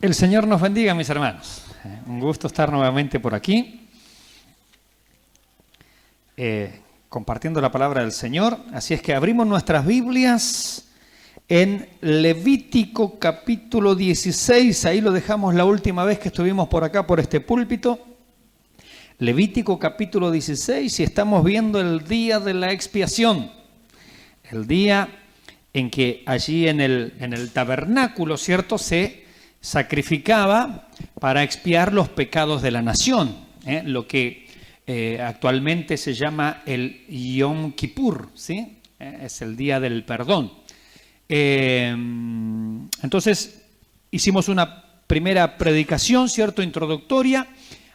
El Señor nos bendiga, mis hermanos. Un gusto estar nuevamente por aquí, compartiendo la palabra del Señor. Así es que abrimos nuestras Biblias en Levítico capítulo 16. Ahí lo dejamos la última vez que estuvimos por acá, por este púlpito. Levítico capítulo 16, y estamos viendo el día de la expiación. El día en que allí en el tabernáculo, ¿cierto?, se sacrificaba para expiar los pecados de la nación, lo que actualmente se llama el Yom Kippur, ¿sí? Es el día del perdón. Entonces hicimos una primera predicación, ¿cierto?, introductoria.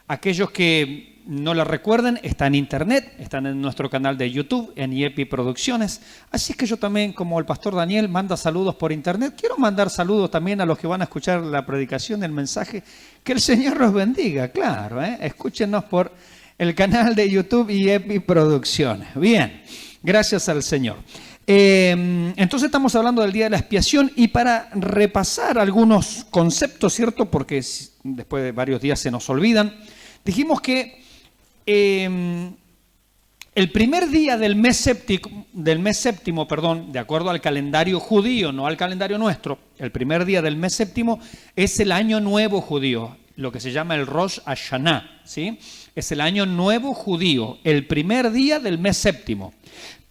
Aquellos que no la recuerden, está en internet, están en nuestro canal de YouTube, en IEPI Producciones. Así es que yo también, como el pastor Daniel, manda saludos por internet. Quiero mandar saludos también a los que van a escuchar la predicación, el mensaje. Que el Señor los bendiga, claro. Escúchenos por el canal de YouTube IEPI Producciones. Bien, gracias al Señor. Entonces estamos hablando del día de la expiación, y para repasar algunos conceptos, ¿cierto?, porque después de varios días se nos olvidan, dijimos que el primer día del mes séptimo, de acuerdo al calendario judío, no al calendario nuestro, el primer día del mes séptimo es el año nuevo judío, lo que se llama el Rosh Hashanah, ¿sí? Es el año nuevo judío, el primer día del mes séptimo.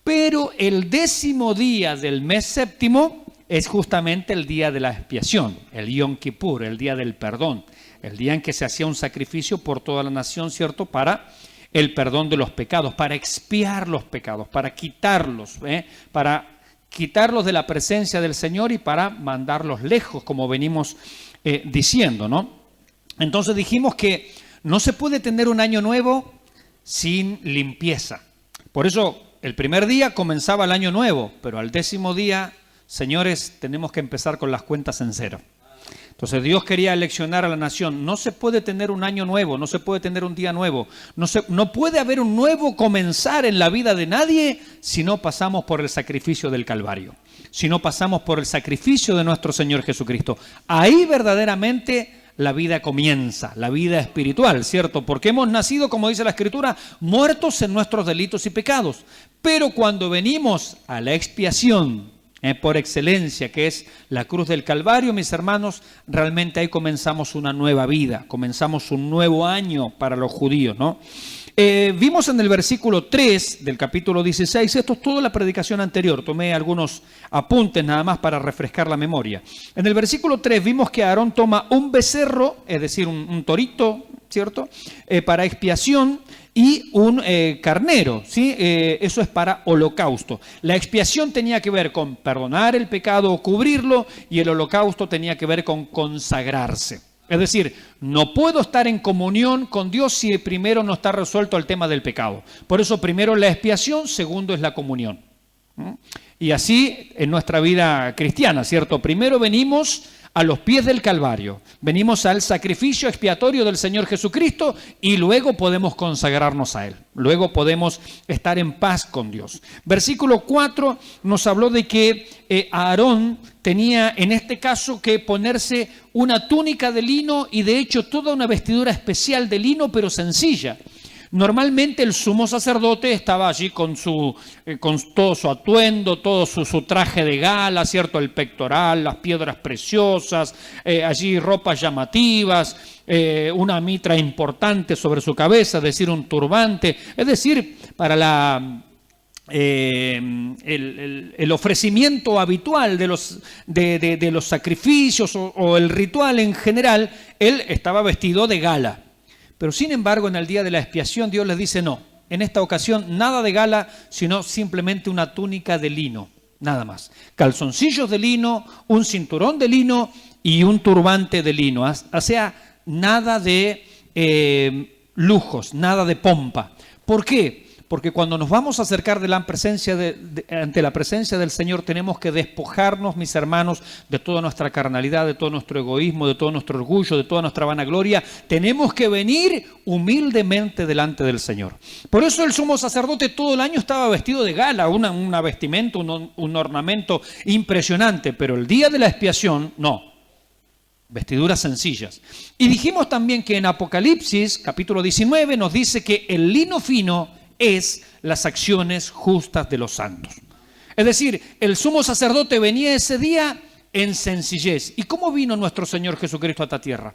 Pero el 10º día del mes séptimo es justamente el día de la expiación, el Yom Kippur, el día del perdón, el día en que se hacía un sacrificio por toda la nación, ¿cierto?, para el perdón de los pecados, para expiar los pecados, para quitarlos de la presencia del Señor y para mandarlos lejos, como venimos diciendo, ¿no? Entonces dijimos que no se puede tener un año nuevo sin limpieza. Por eso el primer día comenzaba el año nuevo, pero al 10º día, señores, tenemos que empezar con las cuentas en cero. Entonces Dios quería leccionar a la nación. No se puede tener un año nuevo, no se puede tener un día nuevo, no puede haber un nuevo comenzar en la vida de nadie si no pasamos por el sacrificio del Calvario, si no pasamos por el sacrificio de nuestro Señor Jesucristo. Ahí verdaderamente la vida comienza, la vida espiritual, ¿cierto? Porque hemos nacido, como dice la Escritura, muertos en nuestros delitos y pecados. Pero cuando venimos a la expiación por excelencia, que es la cruz del Calvario, mis hermanos, realmente ahí comenzamos una nueva vida, comenzamos un nuevo año para los judíos, ¿no? Vimos en el versículo 3 del capítulo 16, esto es toda la predicación anterior, tomé algunos apuntes nada más para refrescar la memoria. En el versículo 3 vimos que Aarón toma un becerro, es decir, un torito, ¿cierto?, para expiación, y un carnero, ¿sí? Eso es para holocausto. La expiación tenía que ver con perdonar el pecado o cubrirlo, y el holocausto tenía que ver con consagrarse. Es decir, no puedo estar en comunión con Dios si primero no está resuelto el tema del pecado. Por eso primero la expiación, segundo es la comunión. Y así en nuestra vida cristiana, ¿cierto? Primero venimos a los pies del Calvario, venimos al sacrificio expiatorio del Señor Jesucristo, y luego podemos consagrarnos a Él, luego podemos estar en paz con Dios. Versículo 4 nos habló de que Aarón tenía en este caso que ponerse una túnica de lino, y de hecho toda una vestidura especial de lino, pero sencilla. Normalmente el sumo sacerdote estaba allí con todo su atuendo, todo su traje de gala, ¿cierto? El pectoral, las piedras preciosas, allí ropas llamativas, una mitra importante sobre su cabeza, es decir, un turbante. Es decir, para el ofrecimiento habitual de los sacrificios o el ritual en general, él estaba vestido de gala. Pero sin embargo, en el día de la expiación, Dios les dice no. En esta ocasión, nada de gala, sino simplemente una túnica de lino, nada más. Calzoncillos de lino, un cinturón de lino y un turbante de lino. O sea, nada de lujos, nada de pompa. ¿Por qué? Porque cuando nos vamos a acercar ante la presencia del Señor, tenemos que despojarnos, mis hermanos, de toda nuestra carnalidad, de todo nuestro egoísmo, de todo nuestro orgullo, de toda nuestra vanagloria. Tenemos que venir humildemente delante del Señor. Por eso el sumo sacerdote todo el año estaba vestido de gala, una vestimenta, un ornamento impresionante, pero el día de la expiación, no. Vestiduras sencillas. Y dijimos también que en Apocalipsis, capítulo 19, nos dice que el lino fino es las acciones justas de los santos. Es decir, el sumo sacerdote venía ese día en sencillez. ¿Y cómo vino nuestro Señor Jesucristo a esta tierra?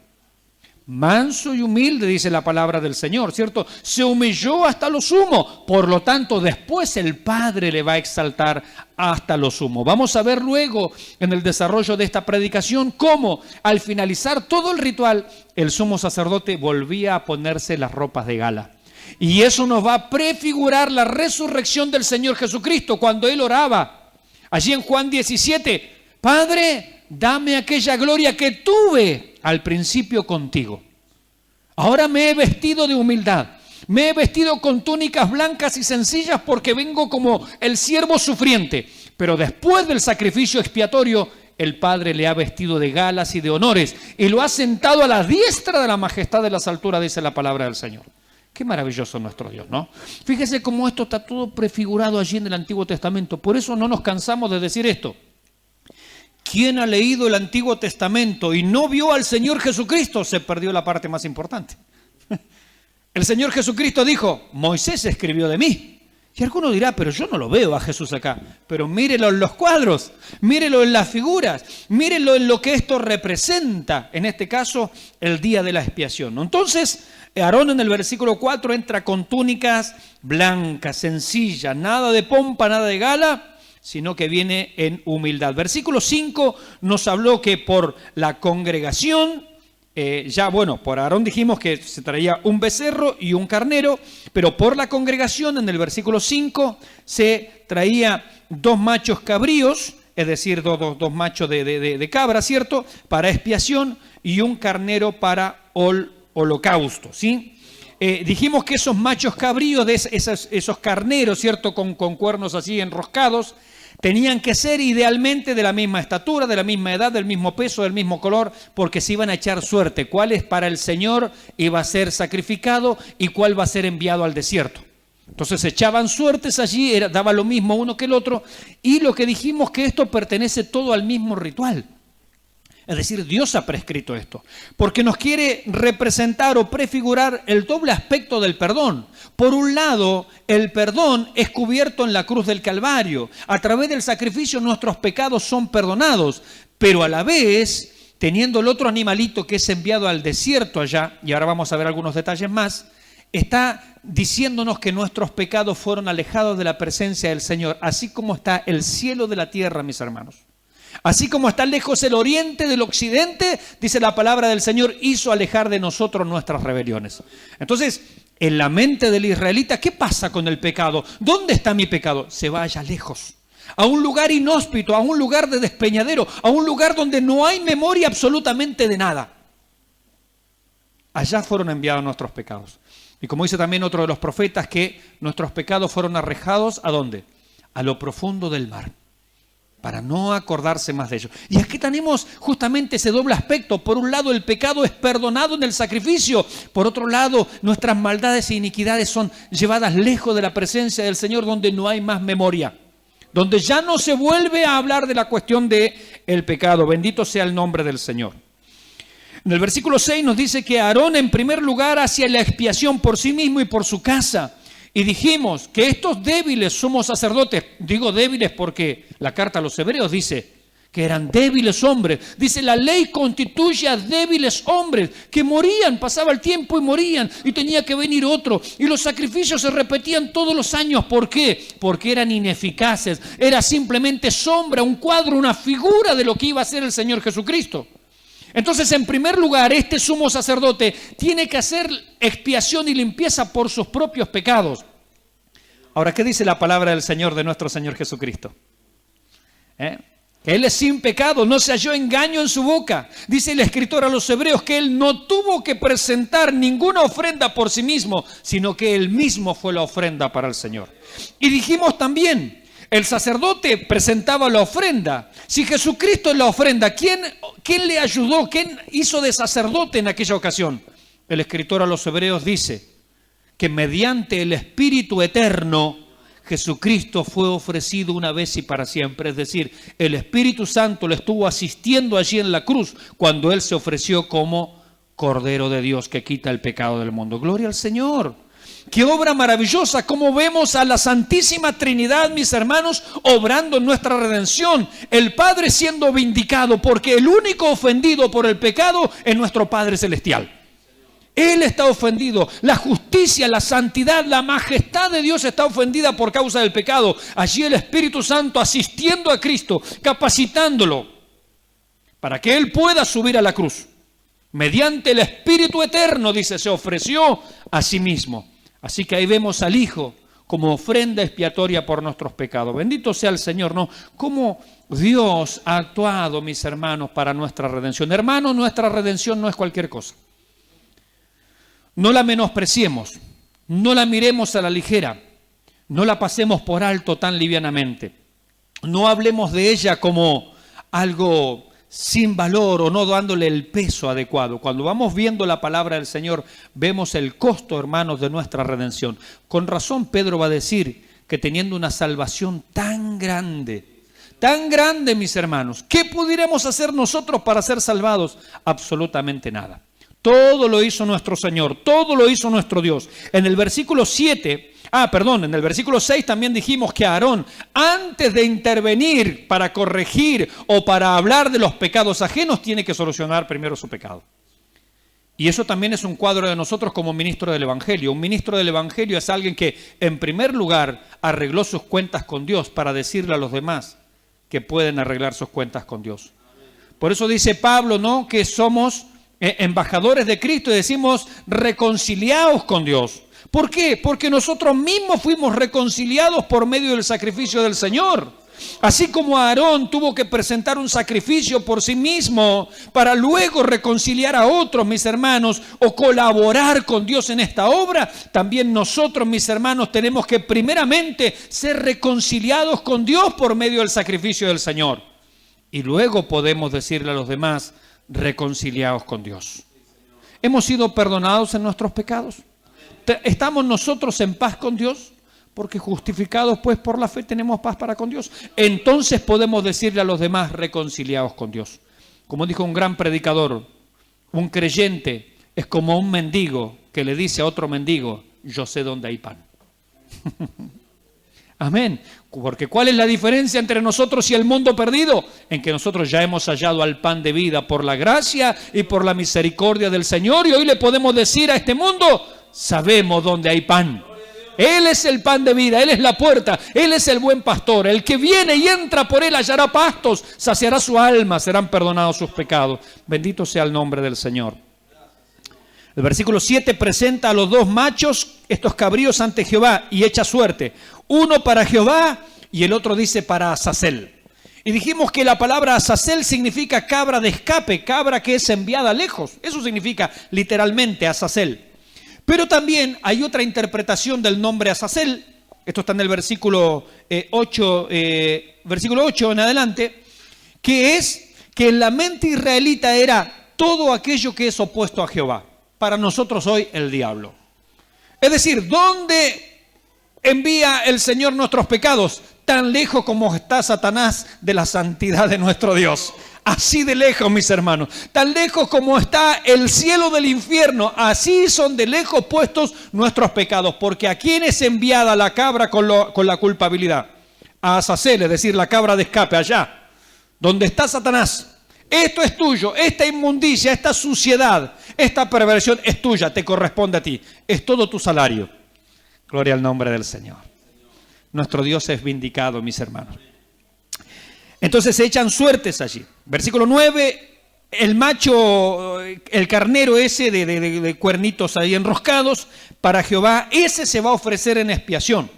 Manso y humilde, dice la palabra del Señor, ¿cierto? Se humilló hasta lo sumo. Por lo tanto, después el Padre le va a exaltar hasta lo sumo. Vamos a ver luego en el desarrollo de esta predicación cómo al finalizar todo el ritual, el sumo sacerdote volvía a ponerse las ropas de gala. Y eso nos va a prefigurar la resurrección del Señor Jesucristo cuando Él oraba. Allí en Juan 17, Padre, dame aquella gloria que tuve al principio contigo. Ahora me he vestido de humildad. Me he vestido con túnicas blancas y sencillas porque vengo como el siervo sufriente. Pero después del sacrificio expiatorio, el Padre le ha vestido de galas y de honores y lo ha sentado a la diestra de la majestad de las alturas, dice la palabra del Señor. Qué maravilloso nuestro Dios, ¿no? Fíjese cómo esto está todo prefigurado allí en el Antiguo Testamento. Por eso no nos cansamos de decir esto. ¿Quién ha leído el Antiguo Testamento y no vio al Señor Jesucristo? Se perdió la parte más importante. El Señor Jesucristo dijo, Moisés escribió de mí. Y alguno dirá, pero yo no lo veo a Jesús acá. Pero mírelo en los cuadros, mírelo en las figuras, mírelo en lo que esto representa, en este caso, el día de la expiación. Entonces, Aarón en el versículo 4 entra con túnicas blancas, sencillas, nada de pompa, nada de gala, sino que viene en humildad. Versículo 5 nos habló que por la congregación, por Aarón dijimos que se traía un becerro y un carnero, pero por la congregación en el versículo 5 se traía 2 machos cabríos, es decir, dos machos de cabra, ¿cierto?, para expiación y un carnero para holocausto, ¿sí? Dijimos que esos machos cabríos, esos carneros, ¿cierto?, con cuernos así enroscados, tenían que ser idealmente de la misma estatura, de la misma edad, del mismo peso, del mismo color, porque se iban a echar suerte. ¿Cuál es para el Señor iba a ser sacrificado y cuál va a ser enviado al desierto? Entonces echaban suertes allí, daba lo mismo uno que el otro, y lo que dijimos que esto pertenece todo al mismo ritual. Es decir, Dios ha prescrito esto, porque nos quiere representar o prefigurar el doble aspecto del perdón. Por un lado, el perdón es cubierto en la cruz del Calvario. A través del sacrificio nuestros pecados son perdonados, pero a la vez, teniendo el otro animalito que es enviado al desierto allá, y ahora vamos a ver algunos detalles más, está diciéndonos que nuestros pecados fueron alejados de la presencia del Señor, así como está el cielo de la tierra, mis hermanos. Así como está lejos el oriente del occidente, dice la palabra del Señor, hizo alejar de nosotros nuestras rebeliones. Entonces, en la mente del israelita, ¿qué pasa con el pecado? ¿Dónde está mi pecado? Se va allá lejos, a un lugar inhóspito, a un lugar de despeñadero, a un lugar donde no hay memoria absolutamente de nada. Allá fueron enviados nuestros pecados. Y como dice también otro de los profetas, que nuestros pecados fueron arrojados, ¿a dónde? A lo profundo del mar, para no acordarse más de ello. Y aquí tenemos justamente ese doble aspecto. Por un lado, el pecado es perdonado en el sacrificio. Por otro lado, nuestras maldades e iniquidades son llevadas lejos de la presencia del Señor, donde no hay más memoria, donde ya no se vuelve a hablar de la cuestión del pecado. Bendito sea el nombre del Señor. En el versículo 6 nos dice que Aarón en primer lugar hacía la expiación por sí mismo y por su casa. Y dijimos que estos débiles sumos sacerdotes, digo débiles porque la carta a los hebreos dice que eran débiles hombres. Dice, la ley constituye a débiles hombres que morían, pasaba el tiempo y morían y tenía que venir otro. Y los sacrificios se repetían todos los años. ¿Por qué? Porque eran ineficaces. Era simplemente sombra, un cuadro, una figura de lo que iba a ser el Señor Jesucristo. Entonces, en primer lugar, este sumo sacerdote tiene que hacer expiación y limpieza por sus propios pecados. Ahora, ¿qué dice la palabra del Señor de nuestro Señor Jesucristo? Que Él es sin pecado, no se halló engaño en su boca. Dice el escritor a los hebreos que Él no tuvo que presentar ninguna ofrenda por sí mismo, sino que Él mismo fue la ofrenda para el Señor. Y dijimos también, el sacerdote presentaba la ofrenda. Si Jesucristo es la ofrenda, ¿quién le ayudó? ¿Quién hizo de sacerdote en aquella ocasión? El escritor a los hebreos dice que mediante el Espíritu Eterno, Jesucristo fue ofrecido una vez y para siempre. Es decir, el Espíritu Santo le estuvo asistiendo allí en la cruz cuando Él se ofreció como Cordero de Dios que quita el pecado del mundo. Gloria al Señor. ¡Qué obra maravillosa! Cómo vemos a la Santísima Trinidad, mis hermanos, obrando en nuestra redención. El Padre siendo vindicado, porque el único ofendido por el pecado es nuestro Padre Celestial. Él está ofendido. La justicia, la santidad, la majestad de Dios está ofendida por causa del pecado. Allí el Espíritu Santo asistiendo a Cristo, capacitándolo para que Él pueda subir a la cruz. Mediante el Espíritu Eterno, dice, se ofreció a sí mismo. Así que ahí vemos al Hijo como ofrenda expiatoria por nuestros pecados. Bendito sea el Señor, ¿no? Cómo Dios ha actuado, mis hermanos, para nuestra redención. Hermanos, nuestra redención no es cualquier cosa. No la menospreciemos, no la miremos a la ligera, no la pasemos por alto tan livianamente. No hablemos de ella como algo sin valor o no dándole el peso adecuado. Cuando vamos viendo la palabra del Señor, vemos el costo, hermanos, de nuestra redención. Con razón Pedro va a decir que teniendo una salvación tan grande, mis hermanos, ¿qué pudiéramos hacer nosotros para ser salvados? Absolutamente nada. Todo lo hizo nuestro Señor, todo lo hizo nuestro Dios. En el versículo 6 también dijimos que Aarón, antes de intervenir para corregir o para hablar de los pecados ajenos, tiene que solucionar primero su pecado. Y eso también es un cuadro de nosotros como ministro del Evangelio. Un ministro del Evangelio es alguien que, en primer lugar, arregló sus cuentas con Dios para decirle a los demás que pueden arreglar sus cuentas con Dios. Por eso dice Pablo, ¿no?, que somos embajadores de Cristo y decimos reconciliados con Dios. ¿Por qué? Porque nosotros mismos fuimos reconciliados por medio del sacrificio del Señor. Así como Aarón tuvo que presentar un sacrificio por sí mismo para luego reconciliar a otros, mis hermanos, o colaborar con Dios en esta obra, también nosotros, mis hermanos, tenemos que primeramente ser reconciliados con Dios por medio del sacrificio del Señor. Y luego podemos decirle a los demás, reconciliados con Dios. ¿Hemos sido perdonados en nuestros pecados? ¿Estamos nosotros en paz con Dios? Porque justificados pues por la fe tenemos paz para con Dios. Entonces podemos decirle a los demás, reconciliados con Dios. Como dijo un gran predicador, un creyente es como un mendigo que le dice a otro mendigo, yo sé dónde hay pan. Amén. Porque ¿cuál es la diferencia entre nosotros y el mundo perdido? En que nosotros ya hemos hallado al pan de vida por la gracia y por la misericordia del Señor. Y hoy le podemos decir a este mundo, sabemos dónde hay pan. Él es el pan de vida, Él es la puerta, Él es el buen pastor. El que viene y entra por Él hallará pastos, saciará su alma, serán perdonados sus pecados. Bendito sea el nombre del Señor. El versículo 7 presenta a los dos machos, estos cabríos ante Jehová, y echa suerte. Uno para Jehová y el otro dice para Azazel. Y dijimos que la palabra Azazel significa cabra de escape, cabra que es enviada lejos. Eso significa literalmente Azazel. Pero también hay otra interpretación del nombre Azazel. Esto está en el versículo 8 en adelante, que es que en la mente israelita era todo aquello que es opuesto a Jehová. Para nosotros hoy el diablo. Es decir, ¿dónde envía el Señor nuestros pecados? Tan lejos como está Satanás de la santidad de nuestro Dios. Así de lejos, mis hermanos. Tan lejos como está el cielo del infierno, así son de lejos puestos nuestros pecados. Porque ¿a quién es enviada la cabra con la culpabilidad? A Azazel, es decir, la cabra de escape allá, donde está Satanás. Esto es tuyo, esta inmundicia, esta suciedad, esta perversión es tuya, te corresponde a ti. Es todo tu salario. Gloria al nombre del Señor. Nuestro Dios es vindicado, mis hermanos. Entonces se echan suertes allí. Versículo 9, el macho, el carnero ese de cuernitos ahí enroscados, para Jehová, ese se va a ofrecer en expiación.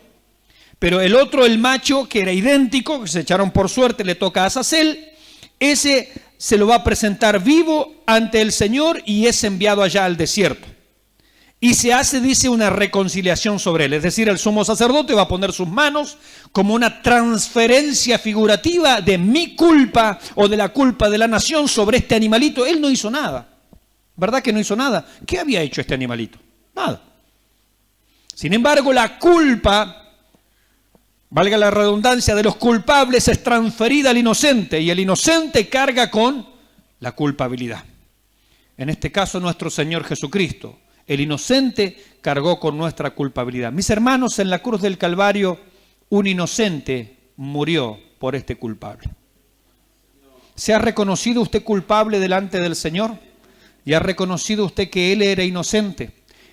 Pero el otro, el macho, que era idéntico, que se echaron por suerte, le toca a Azazel, ese se lo va a presentar vivo ante el Señor y es enviado allá al desierto. Y se hace, dice, una reconciliación sobre él. Es decir, el sumo sacerdote va a poner sus manos como una transferencia figurativa de mi culpa o de la culpa de la nación sobre este animalito. Él no hizo nada. ¿Verdad que no hizo nada? ¿Qué había hecho este animalito? Nada. Sin embargo, la culpa valga la redundancia, de los culpables es transferida al inocente y el inocente carga con la culpabilidad. En este caso nuestro Señor Jesucristo, el inocente cargó con nuestra culpabilidad. Mis hermanos, en la cruz del Calvario, un inocente murió por este culpable. ¿Se ha reconocido usted culpable delante del Señor? ¿Y ha reconocido usted que Él era inocente?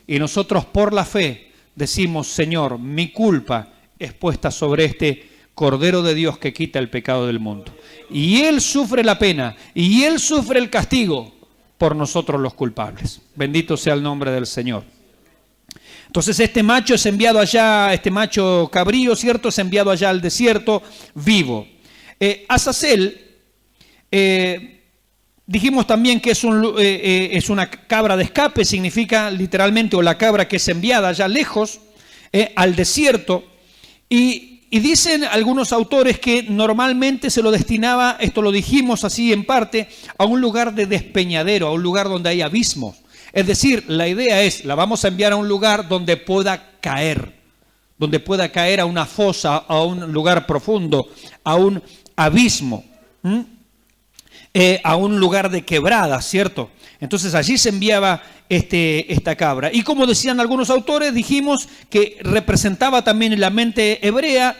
Y nosotros por la fe decimos, Señor, mi culpa es puesta sobre este Cordero de Dios que quita el pecado del mundo. Y Él sufre la pena, y Él sufre el castigo por nosotros los culpables. Bendito sea el nombre del Señor. Entonces este macho es enviado allá, este macho cabrío, ¿cierto? Es enviado allá al desierto vivo. Azazel, dijimos también que es una cabra de escape, significa literalmente, o la cabra que es enviada allá lejos, al desierto. Y dicen algunos autores que normalmente se lo destinaba, esto lo dijimos así en parte, a un lugar de despeñadero, a un lugar donde hay abismos. Es decir, la idea es, la vamos a enviar a un lugar donde pueda caer a una fosa, a un lugar profundo, a un abismo, a un lugar de quebrada, ¿cierto? Entonces allí se enviaba esta cabra. Y como decían algunos autores, dijimos que representaba también en la mente hebrea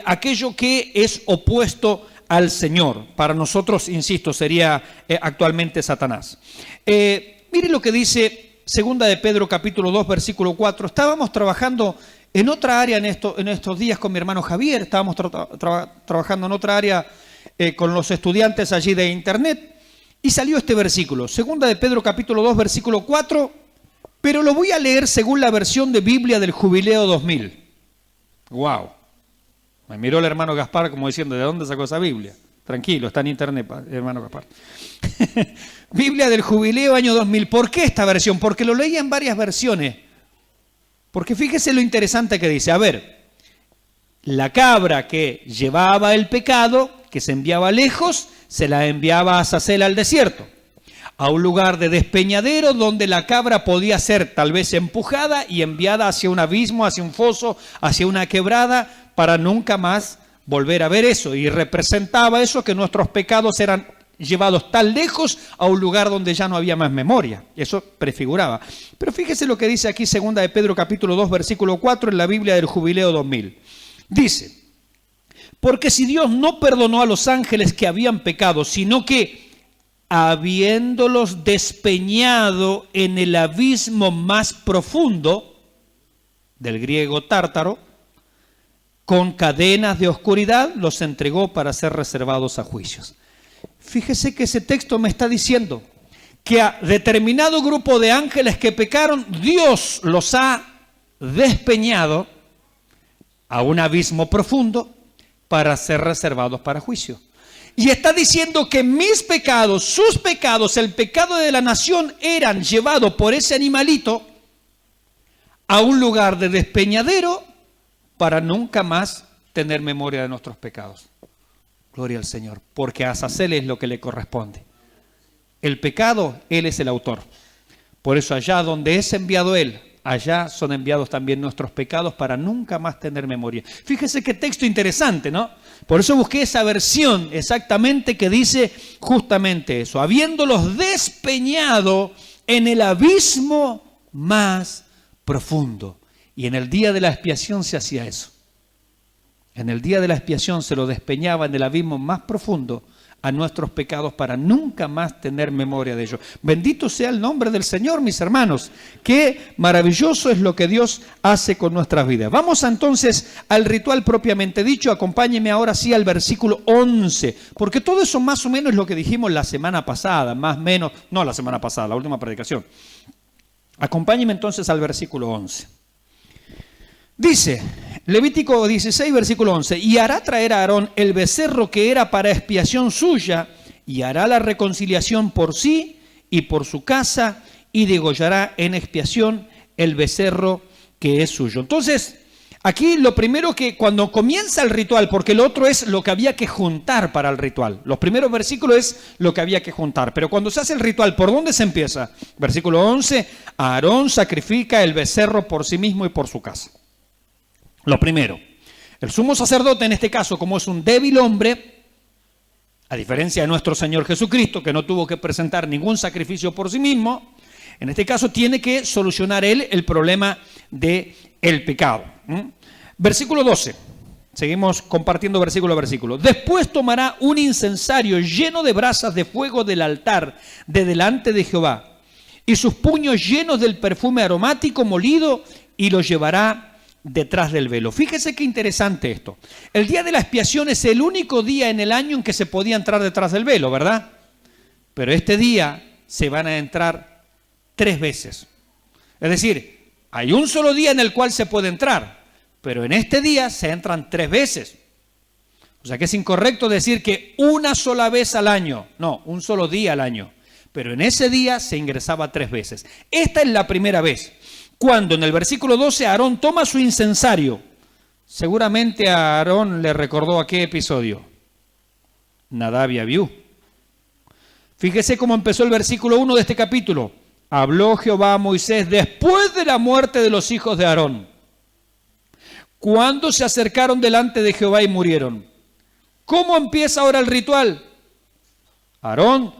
aquello que es opuesto al Señor. Para nosotros, insisto, sería actualmente Satanás. Mire lo que dice 2 de Pedro capítulo 2 versículo 4. Estábamos trabajando en otra área en estos días con mi hermano Javier. Estábamos trabajando en otra área con los estudiantes allí de internet. Y salió este versículo, 2 de Pedro capítulo 2 versículo 4. Pero lo voy a leer según la versión de Biblia del Jubileo 2000. ¡Wow! Me miró el hermano Gaspar como diciendo, ¿de dónde sacó esa Biblia? Tranquilo, está en internet, hermano Gaspar. Biblia del Jubileo año 2000. ¿Por qué esta versión? Porque lo leía en varias versiones. Porque fíjese lo interesante que dice. A ver, la cabra que llevaba el pecado, que se enviaba lejos, se la enviaba a Azazel al desierto, a un lugar de despeñadero donde la cabra podía ser tal vez empujada y enviada hacia un abismo, hacia un foso, hacia una quebrada, para nunca más volver a ver eso. Y representaba eso, que nuestros pecados eran llevados tan lejos a un lugar donde ya no había más memoria. Eso prefiguraba. Pero fíjese lo que dice aquí 2 de Pedro capítulo 2 versículo 4 en la Biblia del Jubileo 2000. Dice: porque si Dios no perdonó a los ángeles que habían pecado, sino que habiéndolos despeñado en el abismo más profundo, del griego tártaro, con cadenas de oscuridad, los entregó para ser reservados a juicios. Fíjese que ese texto me está diciendo que a determinado grupo de ángeles que pecaron, Dios los ha despeñado a un abismo profundo para ser reservados para juicio. Y está diciendo que mis pecados, sus pecados, el pecado de la nación eran llevados por ese animalito a un lugar de despeñadero para nunca más tener memoria de nuestros pecados. Gloria al Señor, porque a Azazel es lo que le corresponde. El pecado, Él es el autor. Por eso allá donde es enviado Él, allá son enviados también nuestros pecados para nunca más tener memoria. Fíjese qué texto interesante, ¿no? Por eso busqué esa versión exactamente que dice justamente eso. Habiéndolos despeñado en el abismo más profundo. Y en el día de la expiación se hacía eso. En el día de la expiación se lo despeñaba en el abismo más profundo a nuestros pecados para nunca más tener memoria de ellos. Bendito sea el nombre del Señor, mis hermanos. Qué maravilloso es lo que Dios hace con nuestras vidas. Vamos entonces al ritual propiamente dicho. Acompáñeme ahora sí al versículo 11, porque todo eso más o menos es lo que dijimos la semana pasada, más o menos, no la semana pasada, la última predicación. Acompáñeme entonces al versículo 11. Dice, Levítico 16, versículo 11, y hará traer a Aarón el becerro que era para expiación suya, y hará la reconciliación por sí y por su casa, y degollará en expiación el becerro que es suyo. Entonces, aquí lo primero que cuando comienza el ritual, porque lo otro es lo que había que juntar para el ritual. Los primeros versículos es lo que había que juntar, pero cuando se hace el ritual, ¿por dónde se empieza? Versículo 11, Aarón sacrifica el becerro por sí mismo y por su casa. Lo primero. El sumo sacerdote en este caso, como es un débil hombre, a diferencia de nuestro Señor Jesucristo, que no tuvo que presentar ningún sacrificio por sí mismo, en este caso tiene que solucionar él el problema del pecado. Versículo 12. Seguimos compartiendo versículo a versículo. Después tomará un incensario lleno de brasas de fuego del altar de delante de Jehová, y sus puños llenos del perfume aromático molido, y lo llevará detrás del velo. Fíjese qué interesante esto. El día de la expiación es el único día en el año en que se podía entrar detrás del velo, ¿verdad? Pero este día se van a entrar 3 veces. Es decir, hay un solo día en el cual se puede entrar, pero en este día se entran 3 veces. O sea que es incorrecto decir que una sola vez al año. No, un solo día al año. Pero en ese día se ingresaba 3 veces. Esta es la primera vez. Cuando en el versículo 12 Aarón toma su incensario. Seguramente a Aarón le recordó a qué episodio. Nadab y Abiú. Fíjese cómo empezó el versículo 1 de este capítulo. Habló Jehová a Moisés después de la muerte de los hijos de Aarón, cuando se acercaron delante de Jehová y murieron. ¿Cómo empieza ahora el ritual? Aarón,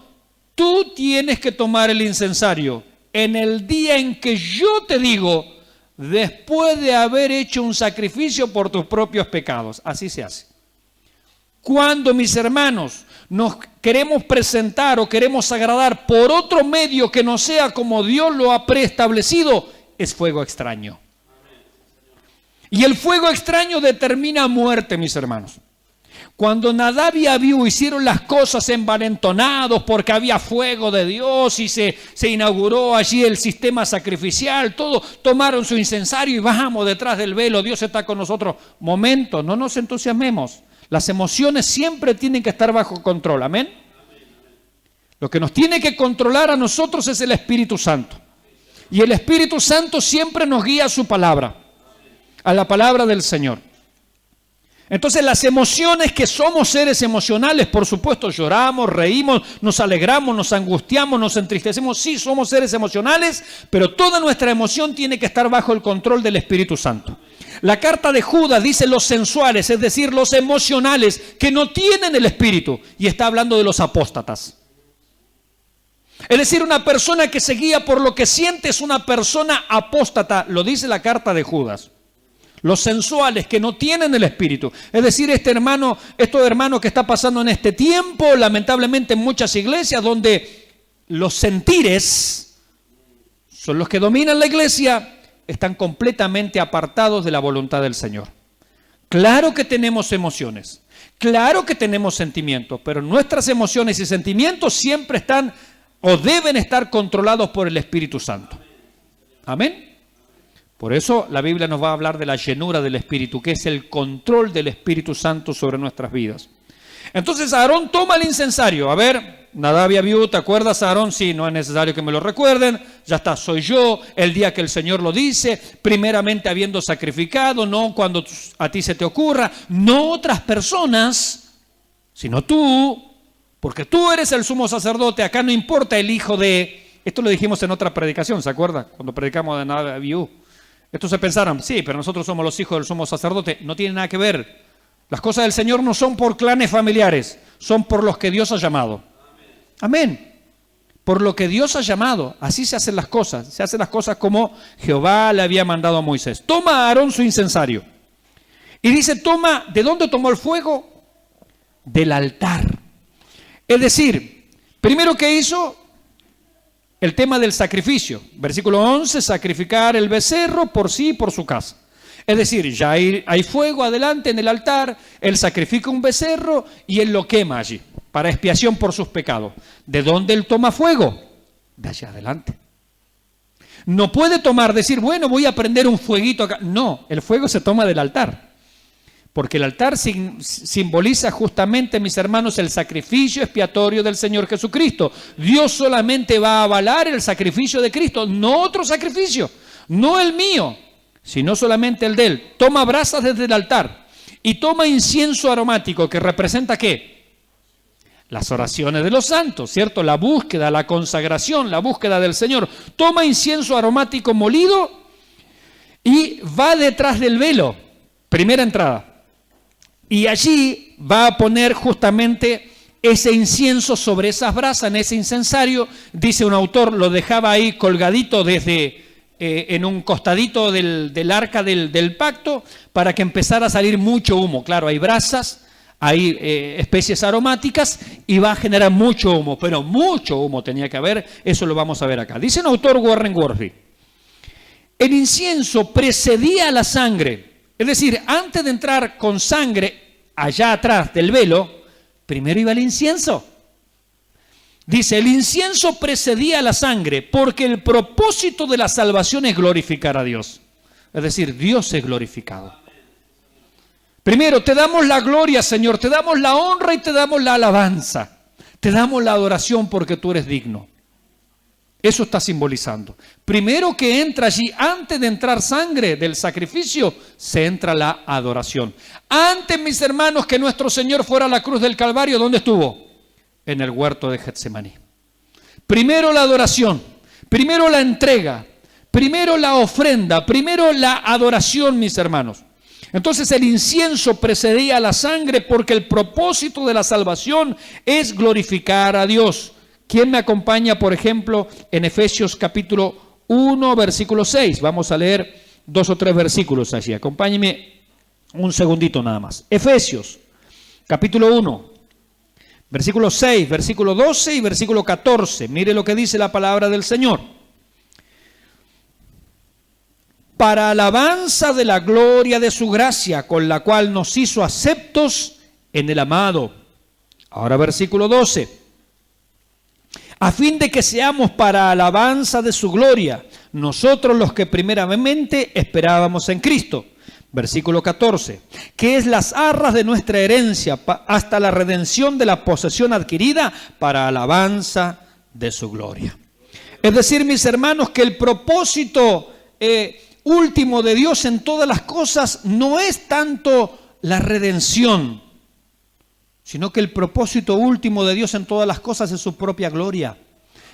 tú tienes que tomar el incensario en el día en que yo te digo, después de haber hecho un sacrificio por tus propios pecados. Así se hace. Cuando, mis hermanos, nos queremos presentar o queremos agradar por otro medio que no sea como Dios lo ha preestablecido, es fuego extraño. Y el fuego extraño determina muerte, mis hermanos. Cuando Nadab y Abiú hicieron las cosas envalentonados porque había fuego de Dios y se inauguró allí el sistema sacrificial, todo, tomaron su incensario y bajamos detrás del velo, Dios está con nosotros. Momento, no nos entusiasmemos. Las emociones siempre tienen que estar bajo control, ¿amén? Lo que nos tiene que controlar a nosotros es el Espíritu Santo. Y el Espíritu Santo siempre nos guía a su palabra, a la palabra del Señor. Entonces las emociones, que somos seres emocionales, por supuesto lloramos, reímos, nos alegramos, nos angustiamos, nos entristecemos, sí somos seres emocionales, pero toda nuestra emoción tiene que estar bajo el control del Espíritu Santo. La carta de Judas dice los sensuales, es decir, los emocionales que no tienen el Espíritu, y está hablando de los apóstatas. Es decir, una persona que se guía por lo que siente es una persona apóstata, lo dice la carta de Judas. Los sensuales que no tienen el Espíritu. Es decir, estos hermanos que está pasando en este tiempo, lamentablemente en muchas iglesias, donde los sentires son los que dominan la iglesia, están completamente apartados de la voluntad del Señor. Claro que tenemos emociones, claro que tenemos sentimientos, pero nuestras emociones y sentimientos siempre están o deben estar controlados por el Espíritu Santo. Amén. Por eso la Biblia nos va a hablar de la llenura del Espíritu, que es el control del Espíritu Santo sobre nuestras vidas. Entonces Aarón toma el incensario. A ver, Nadab y Abiú, ¿te acuerdas, Aarón? Sí, no es necesario que me lo recuerden. Ya está, soy yo, el día que el Señor lo dice, primeramente habiendo sacrificado, no cuando a ti se te ocurra, no otras personas, sino tú, porque tú eres el sumo sacerdote. Acá no importa el hijo de... Esto lo dijimos en otra predicación, ¿se acuerda? Cuando predicamos de Nadab y Abiú. Estos se pensaron, sí, pero nosotros somos los hijos del sumo sacerdote. No tiene nada que ver. Las cosas del Señor no son por clanes familiares, son por los que Dios ha llamado. Amén. Por lo que Dios ha llamado. Así se hacen las cosas. Se hacen las cosas como Jehová le había mandado a Moisés. Toma a Aarón su incensario. Y dice, ¿de dónde tomó el fuego? Del altar. Es decir, primero que hizo... el tema del sacrificio, versículo 11, sacrificar el becerro por sí y por su casa. Es decir, ya hay fuego adelante en el altar, él sacrifica un becerro y él lo quema allí, para expiación por sus pecados. ¿De dónde él toma fuego? De allá adelante. No puede decir, bueno, voy a prender un fueguito acá. No, el fuego se toma del altar. Porque el altar simboliza justamente, mis hermanos, el sacrificio expiatorio del Señor Jesucristo. Dios solamente va a avalar el sacrificio de Cristo, no otro sacrificio, no el mío, sino solamente el de Él. Toma brasas desde el altar y toma incienso aromático, que representa ¿qué? Las oraciones de los santos, ¿cierto? La búsqueda, la consagración, la búsqueda del Señor. Toma incienso aromático molido y va detrás del velo. Primera entrada. Y allí va a poner justamente ese incienso sobre esas brasas, en ese incensario. Dice un autor, lo dejaba ahí colgadito desde en un costadito del arca del pacto, para que empezara a salir mucho humo. Claro, hay brasas, hay especies aromáticas y va a generar mucho humo, pero mucho humo tenía que haber. Eso lo vamos a ver acá. Dice un autor, Warren Worsby, el incienso precedía a la sangre. Es decir, antes de entrar con sangre allá atrás del velo, primero iba el incienso. Dice, el incienso precedía a la sangre porque el propósito de la salvación es glorificar a Dios. Es decir, Dios es glorificado. Primero, te damos la gloria, Señor, te damos la honra y te damos la alabanza. Te damos la adoración porque tú eres digno. Eso está simbolizando. Primero que entra allí, antes de entrar sangre del sacrificio, se entra la adoración. Antes, mis hermanos, que nuestro Señor fuera a la cruz del Calvario, ¿dónde estuvo? En el huerto de Getsemaní. Primero la adoración, primero la entrega, primero la ofrenda, primero la adoración, mis hermanos. Entonces el incienso precedía a la sangre porque el propósito de la salvación es glorificar a Dios. ¿Quién me acompaña, por ejemplo, en Efesios capítulo 1, versículo 6? Vamos a leer 2 o 3 versículos allí. Acompáñeme un segundito nada más. Efesios capítulo 1, versículo 6, versículo 12 y versículo 14. Mire lo que dice la palabra del Señor. Para alabanza de la gloria de su gracia, con la cual nos hizo aceptos en el amado. Ahora versículo 12. A fin de que seamos para alabanza de su gloria, nosotros los que primeramente esperábamos en Cristo. Versículo 14, que es las arras de nuestra herencia hasta la redención de la posesión adquirida para alabanza de su gloria. Es decir, mis hermanos, que el propósito último de Dios en todas las cosas no es tanto la redención, sino que el propósito último de Dios en todas las cosas es su propia gloria.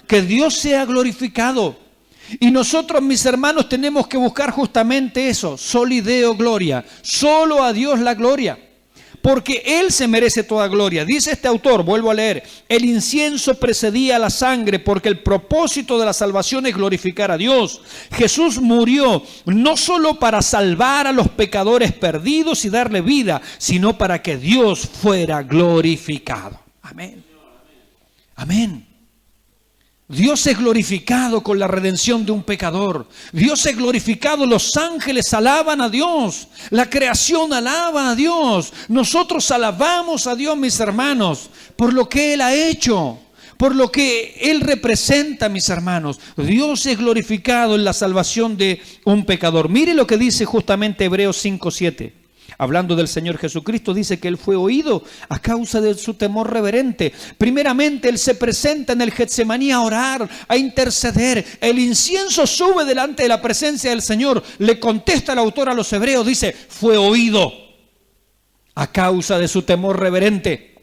Que Dios sea glorificado. Y nosotros, mis hermanos, tenemos que buscar justamente eso, soli Deo gloria, solo a Dios la gloria, porque Él se merece toda gloria. Dice este autor, vuelvo a leer, el incienso precedía a la sangre porque el propósito de la salvación es glorificar a Dios. Jesús murió no solo para salvar a los pecadores perdidos y darle vida, sino para que Dios fuera glorificado. Amén. Amén. Dios es glorificado con la redención de un pecador. Dios es glorificado, los ángeles alaban a Dios, la creación alaba a Dios. Nosotros alabamos a Dios, mis hermanos, por lo que Él ha hecho, por lo que Él representa, mis hermanos. Dios es glorificado en la salvación de un pecador. Mire lo que dice justamente Hebreos 5:7. Hablando del Señor Jesucristo, dice que Él fue oído a causa de su temor reverente. Primeramente, Él se presenta en el Getsemaní a orar, a interceder. El incienso sube delante de la presencia del Señor. Le contesta el autor a los hebreos, dice, fue oído a causa de su temor reverente.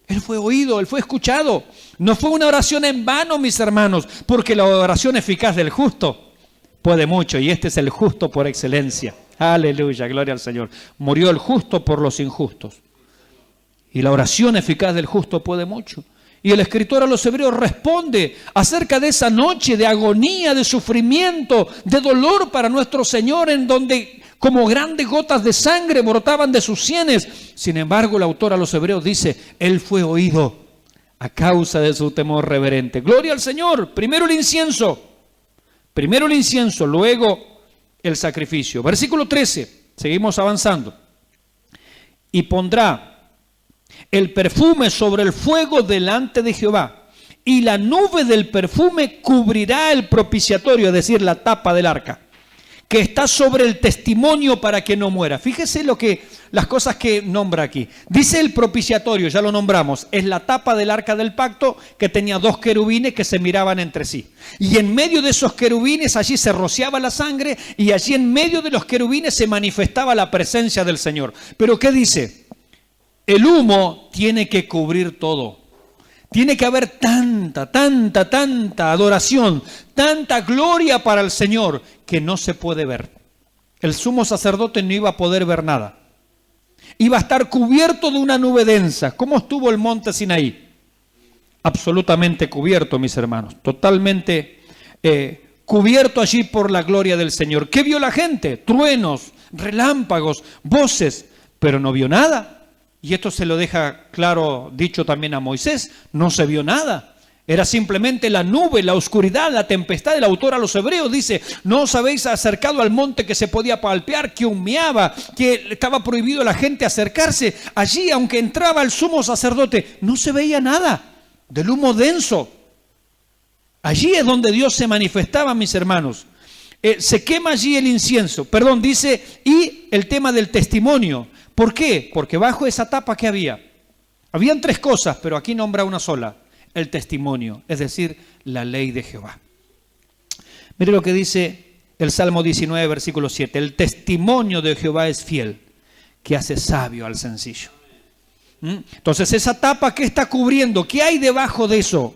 Él fue oído, Él fue escuchado. No fue una oración en vano, mis hermanos, porque la oración eficaz del justo puede mucho, y este es el justo por excelencia. Aleluya, gloria al Señor. Murió el justo por los injustos. Y la oración eficaz del justo puede mucho. Y el escritor a los hebreos responde acerca de esa noche de agonía, de sufrimiento, de dolor para nuestro Señor, en donde como grandes gotas de sangre brotaban de sus sienes. Sin embargo, el autor a los hebreos dice, Él fue oído a causa de su temor reverente. Gloria al Señor. Primero el incienso, luego el sacrificio. Versículo 13, seguimos avanzando. Y pondrá el perfume sobre el fuego delante de Jehová, y la nube del perfume cubrirá el propiciatorio, es decir, la tapa del arca, que está sobre el testimonio para que no muera. Fíjese las cosas que nombra aquí. Dice el propiciatorio, ya lo nombramos, es la tapa del arca del pacto que tenía 2 querubines que se miraban entre sí. Y en medio de esos querubines allí se rociaba la sangre y allí en medio de los querubines se manifestaba la presencia del Señor. Pero ¿qué dice? El humo tiene que cubrir todo. Tiene que haber tanta adoración, tanta gloria para el Señor que no se puede ver. El sumo sacerdote no iba a poder ver nada. iba a estar cubierto de una nube densa. ¿Cómo estuvo el monte Sinaí? Absolutamente cubierto, mis hermanos, totalmente cubierto allí por la gloria del Señor. ¿Qué vio la gente? Truenos, relámpagos, voces, pero no vio nada. Y esto se lo deja claro dicho también a Moisés, no se vio nada. Era simplemente la nube, la oscuridad, la tempestad. El autor a los hebreos dice, no os habéis acercado al monte que se podía palpear, que humeaba, que estaba prohibido a la gente acercarse. Allí, aunque entraba el sumo sacerdote, no se veía nada del humo denso. Allí es donde Dios se manifestaba, mis hermanos. Se quema allí el incienso. Perdón, dice, y el tema del testimonio. ¿Por qué? Porque bajo esa tapa, ¿qué había? Habían tres cosas, pero aquí nombra una sola. El testimonio, es decir, la ley de Jehová. Mire lo que dice el Salmo 19, versículo 7. El testimonio de Jehová es fiel, que hace sabio al sencillo. Entonces, esa tapa, ¿qué está cubriendo? ¿Qué hay debajo de eso?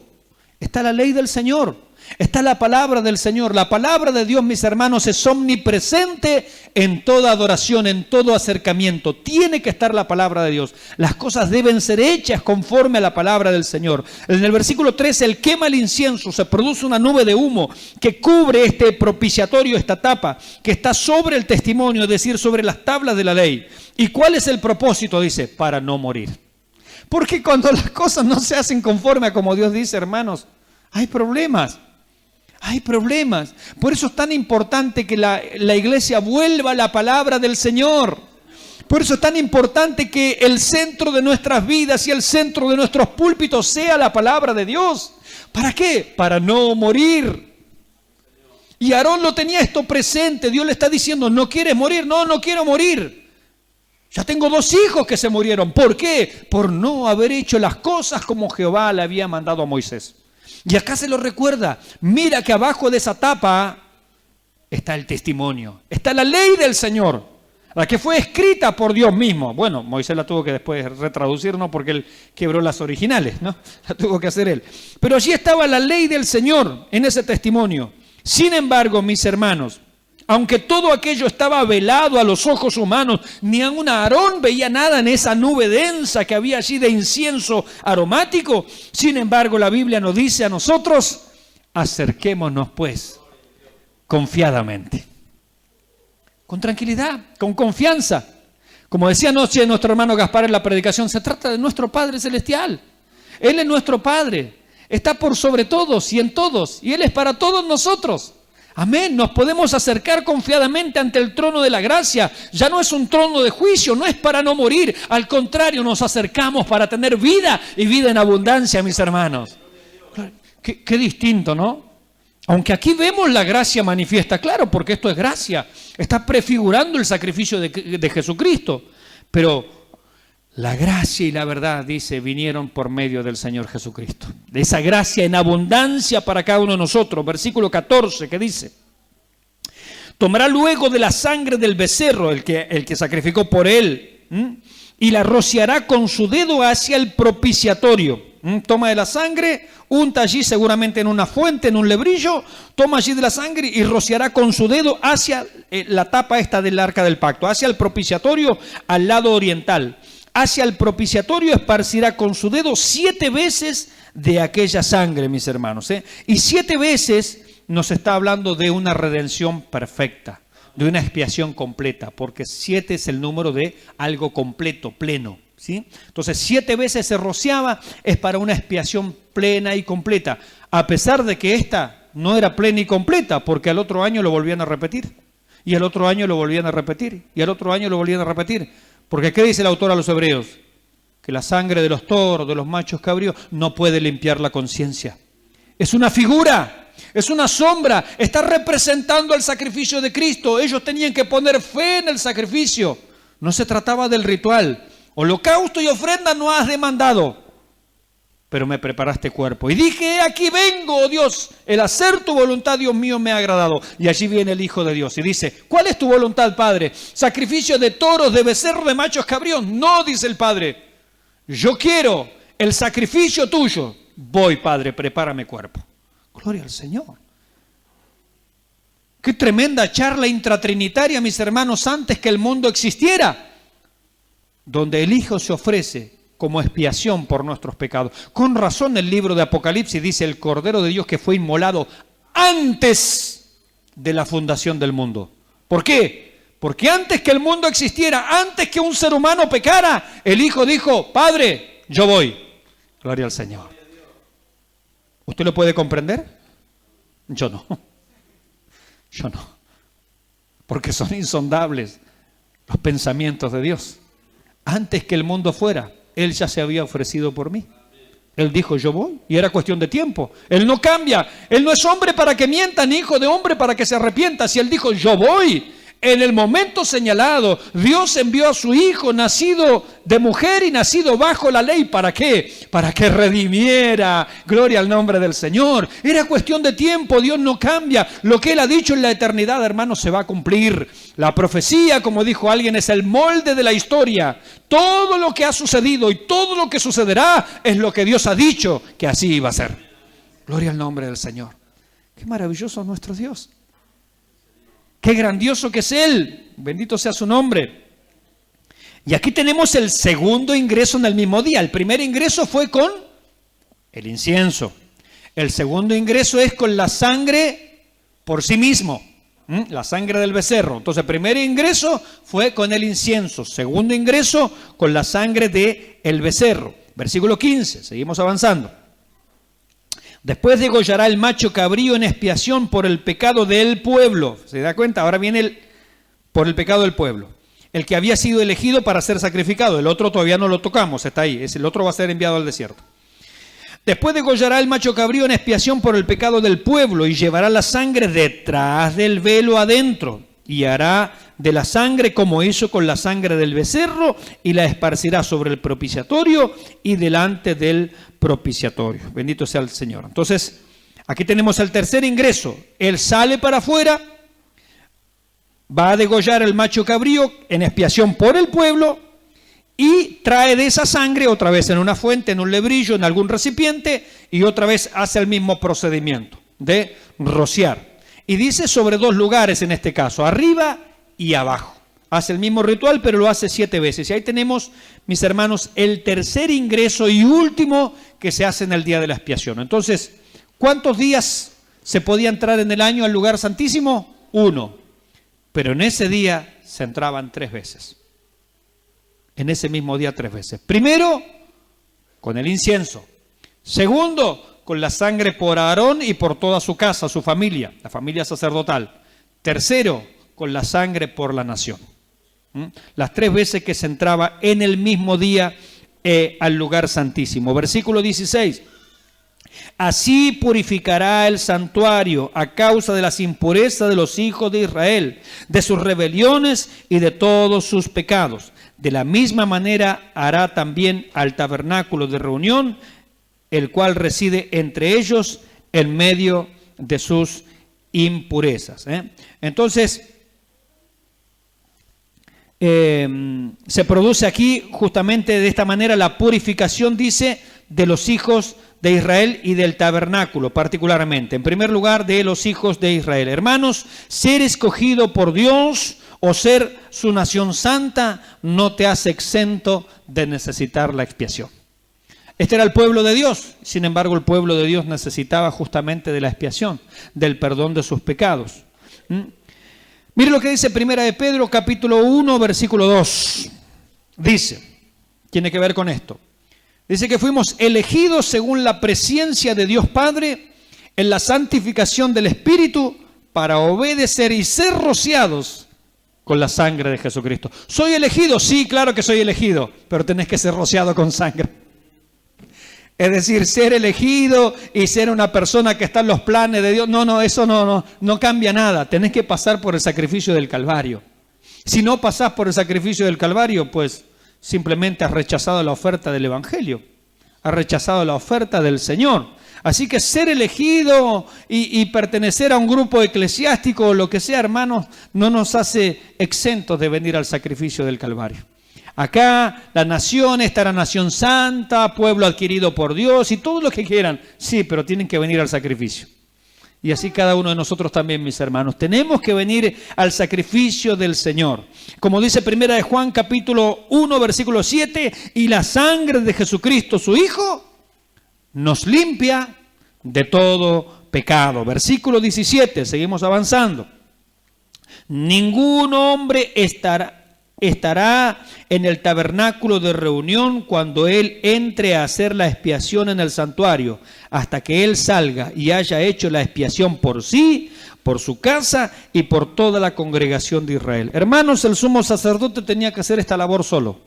Está la ley del Señor. Está la palabra del Señor. La palabra de Dios, mis hermanos, es omnipresente en toda adoración, en todo acercamiento. Tiene que estar la palabra de Dios. Las cosas deben ser hechas conforme a la palabra del Señor. En el versículo 13, Él quema el incienso, se produce una nube de humo que cubre este propiciatorio, esta tapa, que está sobre el testimonio, es decir, sobre las tablas de la ley. ¿Y cuál es el propósito? Dice, para no morir. Porque cuando las cosas no se hacen conforme a como Dios dice, hermanos, hay problemas. Hay problemas. Por eso es tan importante que la iglesia vuelva a la palabra del Señor. Por eso es tan importante que el centro de nuestras vidas y el centro de nuestros púlpitos sea la palabra de Dios. ¿Para qué? Para no morir. Y Aarón lo tenía esto presente. Dios le está diciendo, ¿no quieres morir? No, no quiero morir. Ya tengo 2 hijos que se murieron. ¿Por qué? Por no haber hecho las cosas como Jehová le había mandado a Moisés. Y acá se lo recuerda, mira que abajo de esa tapa está el testimonio, está la ley del Señor, la que fue escrita por Dios mismo. Bueno, Moisés la tuvo que después retraducir, ¿no? Porque él quebró las originales, ¿no? La tuvo que hacer él. Pero allí estaba la ley del Señor en ese testimonio. Sin embargo, mis hermanos, aunque todo aquello estaba velado a los ojos humanos, ni aun Aarón veía nada en esa nube densa que había allí de incienso aromático. Sin embargo, la Biblia nos dice a nosotros, acerquémonos pues confiadamente, con tranquilidad, con confianza. Como decía anoche nuestro hermano Gaspar en la predicación, se trata de nuestro Padre Celestial. Él es nuestro Padre, está por sobre todos y en todos, y Él es para todos nosotros. Amén, nos podemos acercar confiadamente ante el trono de la gracia. Ya no es un trono de juicio, no es para no morir. Al contrario, nos acercamos para tener vida y vida en abundancia, mis hermanos. Qué distinto, ¿no? Aunque aquí vemos la gracia manifiesta, claro, porque esto es gracia. Está prefigurando el sacrificio de Jesucristo. Pero la gracia y la verdad, dice, vinieron por medio del Señor Jesucristo. De esa gracia en abundancia para cada uno de nosotros. Versículo 14, que dice, tomará luego de la sangre del becerro, el que sacrificó por él, y la rociará con su dedo hacia el propiciatorio. Toma de la sangre, unta allí seguramente en una fuente, en un lebrillo, toma allí de la sangre y rociará con su dedo hacia la tapa esta del arca del pacto, hacia el propiciatorio al lado oriental. Hacia el propiciatorio esparcirá con su dedo 7 veces de aquella sangre, mis hermanos. Y 7 veces nos está hablando de una redención perfecta, de una expiación completa, porque 7 es el número de algo completo, pleno, ¿sí? Entonces 7 veces se rociaba, es para una expiación plena y completa, a pesar de que esta no era plena y completa, porque al otro año lo volvían a repetir, y al otro año lo volvían a repetir, y al otro año lo volvían a repetir. Porque ¿qué dice el autor a los hebreos? Que la sangre de los toros, de los machos cabríos, no puede limpiar la conciencia. Es una figura, es una sombra, está representando el sacrificio de Cristo. Ellos tenían que poner fe en el sacrificio. No se trataba del ritual. Holocausto y ofrenda no has demandado, pero me preparaste cuerpo. Y dije, aquí vengo, oh Dios, el hacer tu voluntad, Dios mío, me ha agradado. Y allí viene el Hijo de Dios y dice, ¿cuál es tu voluntad, Padre? ¿Sacrificio de toros, de becerros, de machos cabríos? No, dice el Padre. Yo quiero el sacrificio tuyo. Voy, Padre, prepárame cuerpo. Gloria al Señor. Qué tremenda charla intratrinitaria, mis hermanos, antes que el mundo existiera. donde el Hijo se ofrece como expiación por nuestros pecados. Con razón el libro de Apocalipsis dice el Cordero de Dios que fue inmolado antes de la fundación del mundo. ¿Por qué? Porque antes que el mundo existiera, antes que un ser humano pecara, el Hijo dijo, Padre, yo voy. Gloria al Señor. ¿Usted lo puede comprender? Yo no. Yo no. Porque son insondables los pensamientos de Dios. Antes que el mundo fuera, Él ya se había ofrecido por mí. Él dijo, yo voy, y era cuestión de tiempo. Él no cambia, Él no es hombre para que mienta, ni hijo de hombre para que se arrepienta. Si Él dijo, yo voy, en el momento señalado, Dios envió a su Hijo, nacido de mujer y nacido bajo la ley. ¿Para qué? Para que redimiera. Gloria al nombre del Señor. Era cuestión de tiempo, Dios no cambia. Lo que Él ha dicho en la eternidad, hermanos, se va a cumplir. La profecía, como dijo alguien, es el molde de la historia. Todo lo que ha sucedido y todo lo que sucederá es lo que Dios ha dicho que así iba a ser. Gloria al nombre del Señor. Qué maravilloso es nuestro Dios. Qué grandioso que es Él. Bendito sea su nombre. Y aquí tenemos el segundo ingreso en el mismo día. El primer ingreso fue con el incienso. El segundo ingreso es con la sangre por sí mismo. La sangre del becerro. Entonces, el primer ingreso fue con el incienso. Segundo ingreso con la sangre del becerro. Versículo 15. Seguimos avanzando. Después degollará el macho cabrío en expiación por el pecado del pueblo. ¿Se da cuenta? Ahora viene por el pecado del pueblo. El que había sido elegido para ser sacrificado. El otro todavía no lo tocamos, está ahí. El otro va a ser enviado al desierto. Después degollará el macho cabrío en expiación por el pecado del pueblo y llevará la sangre detrás del velo adentro. Y hará de la sangre como hizo con la sangre del becerro y la esparcirá sobre el propiciatorio y delante del propiciatorio. Bendito sea el Señor. Entonces, aquí tenemos el tercer ingreso. Él sale para afuera, va a degollar el macho cabrío en expiación por el pueblo y trae de esa sangre otra vez en una fuente, en un lebrillo, en algún recipiente y otra vez hace el mismo procedimiento de rociar. Y dice sobre dos lugares en este caso, arriba y abajo. Hace el mismo ritual, pero lo hace 7 veces. Y ahí tenemos, mis hermanos, el tercer ingreso y último que se hace en el día de la expiación. Entonces, ¿cuántos días se podía entrar en el año al lugar santísimo? 1. Pero en ese día se entraban 3 veces. En ese mismo día 3 veces. Primero, con el incienso. Segundo, con la sangre por Aarón y por toda su casa, su familia, la familia sacerdotal. Tercero, con la sangre por la nación. Las 3 veces que se entraba en el mismo día al lugar santísimo. Versículo 16. Así purificará el santuario a causa de las impurezas de los hijos de Israel, de sus rebeliones y de todos sus pecados. De la misma manera hará también al tabernáculo de reunión, el cual reside entre ellos en medio de sus impurezas. Entonces, se produce aquí justamente de esta manera la purificación, dice, de los hijos de Israel y del tabernáculo particularmente. En primer lugar, de los hijos de Israel. Hermanos, ser escogido por Dios o ser su nación santa no te hace exento de necesitar la expiación. Este era el pueblo de Dios, sin embargo el pueblo de Dios necesitaba justamente de la expiación, del perdón de sus pecados. Mire lo que dice Primera de Pedro, capítulo 1, versículo 2. Dice, tiene que ver con esto. Dice que fuimos elegidos según la presciencia de Dios Padre en la santificación del Espíritu para obedecer y ser rociados con la sangre de Jesucristo. ¿Soy elegido? Sí, claro que soy elegido, pero tenés que ser rociado con sangre. Es decir, ser elegido y ser una persona que está en los planes de Dios, eso no cambia nada. Tenés que pasar por el sacrificio del Calvario. Si no pasás por el sacrificio del Calvario, pues simplemente has rechazado la oferta del Evangelio, has rechazado la oferta del Señor. Así que ser elegido y pertenecer a un grupo eclesiástico o lo que sea, hermanos, no nos hace exentos de venir al sacrificio del Calvario. Acá la nación, esta era nación santa, pueblo adquirido por Dios y todo lo que quieran. Sí, pero tienen que venir al sacrificio. Y así cada uno de nosotros también, mis hermanos. Tenemos que venir al sacrificio del Señor. Como dice 1 de Juan capítulo 1, versículo 7, y la sangre de Jesucristo, su Hijo, nos limpia de todo pecado. Versículo 17, seguimos avanzando. Ningún hombre estará en el tabernáculo de reunión cuando él entre a hacer la expiación en el santuario, hasta que él salga y haya hecho la expiación por sí, por su casa y por toda la congregación de Israel. Hermanos, el sumo sacerdote tenía que hacer esta labor solo.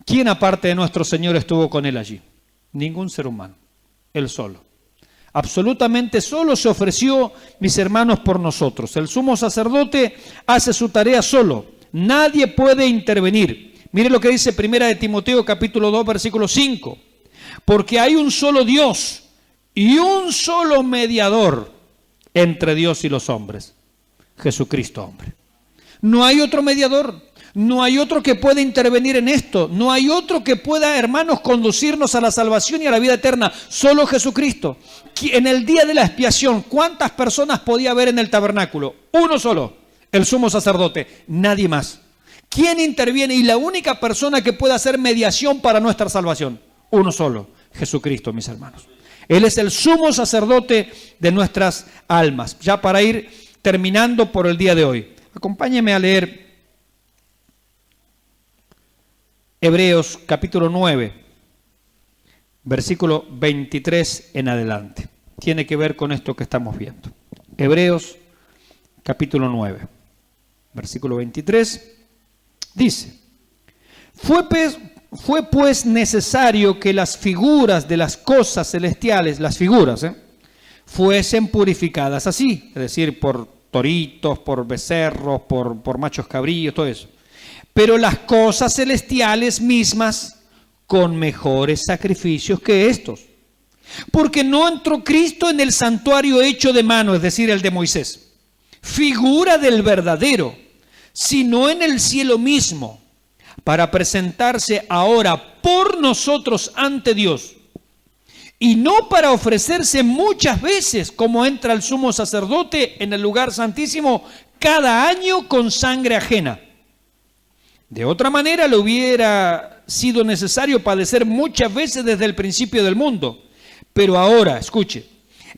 ¿Quién aparte de nuestro Señor estuvo con él allí? Ningún ser humano, él solo. Absolutamente solo se ofreció, mis hermanos, por nosotros. El sumo sacerdote hace su tarea solo. Nadie puede intervenir. Mire lo que dice 1 de Timoteo capítulo 2, versículo 5. Porque hay un solo Dios y un solo mediador entre Dios y los hombres. Jesucristo, hombre. No hay otro mediador. No hay otro que pueda intervenir en esto. No hay otro que pueda, hermanos, conducirnos a la salvación y a la vida eterna. Solo Jesucristo. En el día de la expiación, ¿cuántas personas podía haber en el tabernáculo? Uno solo, el sumo sacerdote, nadie más. ¿Quién interviene? Y la única persona que puede hacer mediación para nuestra salvación, uno solo, Jesucristo, mis hermanos. Él es el sumo sacerdote de nuestras almas. Ya para ir terminando por el día de hoy, acompáñeme a leer Hebreos capítulo 9, versículo 23 en adelante. Tiene que ver con esto que estamos viendo. Hebreos capítulo 9, versículo 23, dice: Fue pues necesario que las figuras de las cosas celestiales, las figuras, fuesen purificadas así, es decir, por toritos, por becerros, por machos cabrillos, todo eso. Pero las cosas celestiales mismas con mejores sacrificios que estos. Porque no entró Cristo en el santuario hecho de mano, es decir, el de Moisés, figura del verdadero, sino en el cielo mismo, para presentarse ahora por nosotros ante Dios, y no para ofrecerse muchas veces, como entra el sumo sacerdote en el lugar santísimo cada año con sangre ajena. De otra manera le hubiera sido necesario padecer muchas veces desde el principio del mundo. Pero ahora, escuche,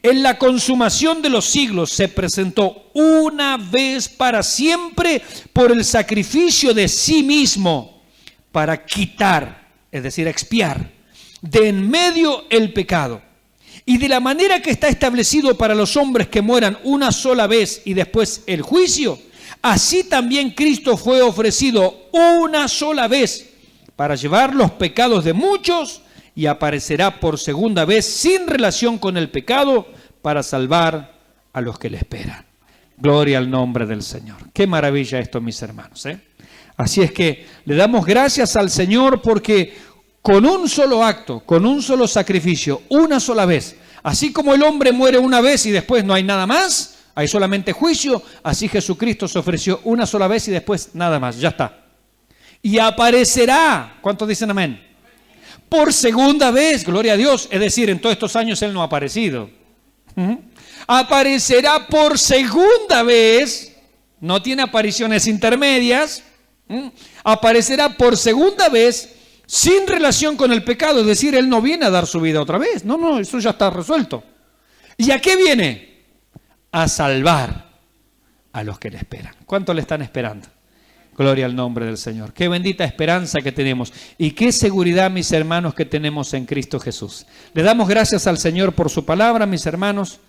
en la consumación de los siglos se presentó una vez para siempre por el sacrificio de sí mismo para quitar, es decir, expiar de en medio el pecado. Y de la manera que está establecido para los hombres que mueran una sola vez y después el juicio, así también Cristo fue ofrecido una sola vez para llevar los pecados de muchos y aparecerá por segunda vez sin relación con el pecado para salvar a los que le esperan. Gloria al nombre del Señor. Qué maravilla esto, mis hermanos, Así es que le damos gracias al Señor porque con un solo acto, con un solo sacrificio, una sola vez, así como el hombre muere una vez y después no hay nada más, hay solamente juicio, así Jesucristo se ofreció una sola vez y después nada más, ya está. Y aparecerá, ¿cuántos dicen amén? Por segunda vez, gloria a Dios, es decir, en todos estos años Él no ha aparecido. Aparecerá por segunda vez, no tiene apariciones intermedias, aparecerá por segunda vez sin relación con el pecado, es decir, Él no viene a dar su vida otra vez, no, eso ya está resuelto. ¿Y a qué viene? A salvar a los que le esperan. ¿Cuántos le están esperando? Gloria al nombre del Señor. Qué bendita esperanza que tenemos y qué seguridad, mis hermanos, que tenemos en Cristo Jesús. Le damos gracias al Señor por su palabra, mis hermanos.